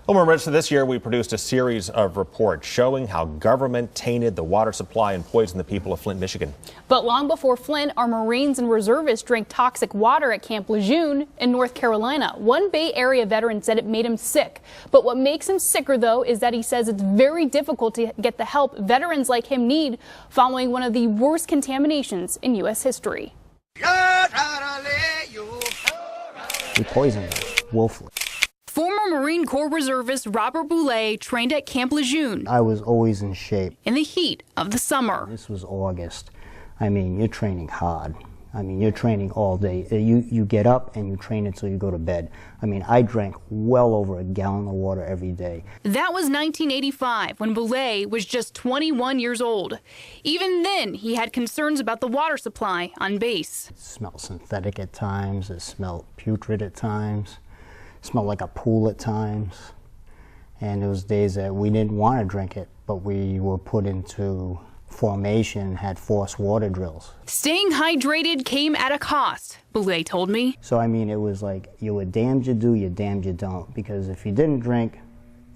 Well, remember, this year we produced a series of reports showing how government tainted the water supply and poisoned the people of Flint, Michigan. But long before Flint, our Marines and reservists drank toxic water at Camp Lejeune in North Carolina. One Bay Area veteran said it made him sick. But what makes him sicker, though, is that he says it's very difficult to get the help veterans like him need following one of the worst contaminations in U.S. history. He poisoned us willfully. Former Marine Corps reservist Robert Boulay trained at Camp Lejeune. I was always in shape. In the heat of the summer. This was August. I mean, you're training hard. I mean, you're training all day. You get up and you train until you go to bed. I mean, I drank well over a gallon of water every day. That was 1985 when Boulay was just 21 years old. Even then, he had concerns about the water supply on base. It smelled synthetic at times. It smelled putrid at times. Smelled like a pool at times, and it was days that we didn't want to drink it, but we were put into formation, had forced water drills. Staying hydrated came at a cost, Boulay told me. So I mean, it was like, you were damned you do, you're damned you don't, because if you didn't drink,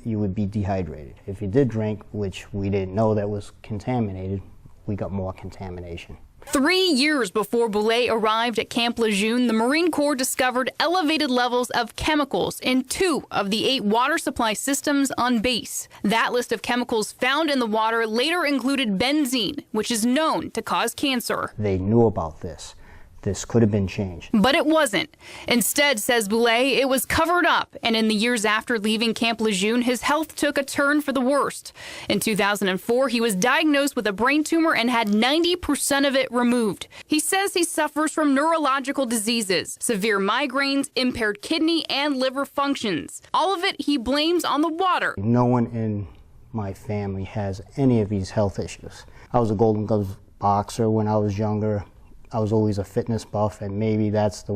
you would be dehydrated. If you did drink, which we didn't know that was contaminated, we got more contamination. 3 years before Boulay arrived at Camp Lejeune, the Marine Corps discovered elevated levels of chemicals in 2 of the 8 water supply systems on base. That list of chemicals found in the water later included benzene, which is known to cause cancer. They knew about this. This could have been changed. But it wasn't. Instead, says Boulay, it was covered up, and in the years after leaving Camp Lejeune, his health took a turn for the worst. In 2004, he was diagnosed with a brain tumor and had 90% of it removed. He says he suffers from neurological diseases, severe migraines, impaired kidney and liver functions. All of it he blames on the water. No one in my family has any of these health issues. I was a Golden Gloves boxer when I was younger. I was always a fitness buff, and maybe that's the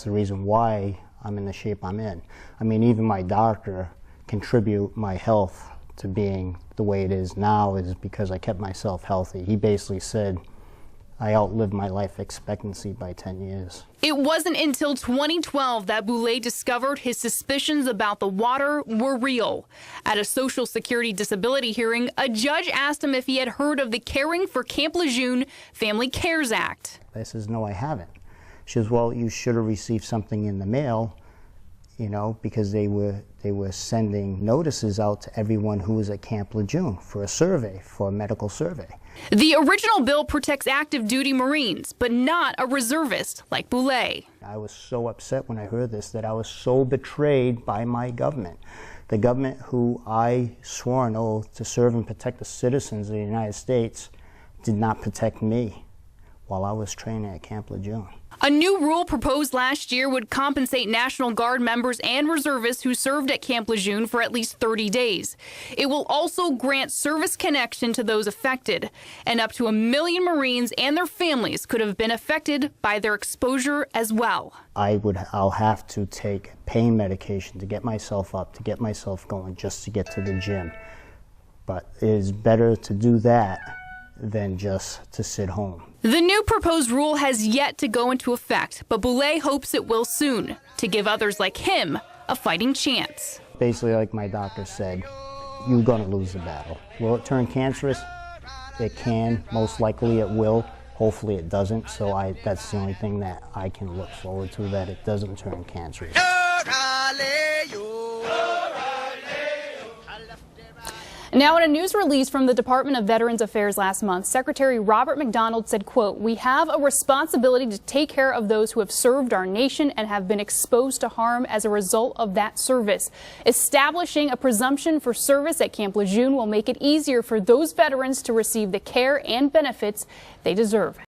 reason why I'm in the shape I'm in. I mean, even my doctor contribute my health to being the way it is now is because I kept myself healthy. He basically said I outlived my life expectancy by 10 years. It wasn't until 2012 that Boulay discovered his suspicions about the water were real. At a Social Security disability hearing, a judge asked him if he had heard of the Caring for Camp Lejeune Family Cares Act. I says, no, I haven't. She says, well, you should have received something in the mail, you know, because they were sending notices out to everyone who was at Camp Lejeune for a survey, for a medical survey. The original bill protects active duty Marines, but not a reservist like Boulay. I was so upset when I heard this, that I was so betrayed by my government. The government who I swore an oath to serve and protect the citizens of the United States did not protect me while I was training at Camp Lejeune. A new rule proposed last year would compensate National Guard members and reservists who served at Camp Lejeune for at least 30 days. It will also grant service connection to those affected, and up to 1 million Marines and their families could have been affected by their exposure as well. I'll have to take pain medication to get myself up, to get myself going, just to get to the gym. But it is better to do that than just to sit home. The new proposed rule has yet to go into effect, but Boulay hopes it will soon, to give others like him a fighting chance. Basically, like my doctor said, you're going to lose the battle. Will it turn cancerous? It can. Most likely it will. Hopefully it doesn't. So that's the only thing that I can look forward to, that it doesn't turn cancerous. Now, in a news release from the Department of Veterans Affairs last month, Secretary Robert McDonald said, quote, "We have a responsibility to take care of those who have served our nation and have been exposed to harm as a result of that service. Establishing a presumption for service at Camp Lejeune will make it easier for those veterans to receive the care and benefits they deserve."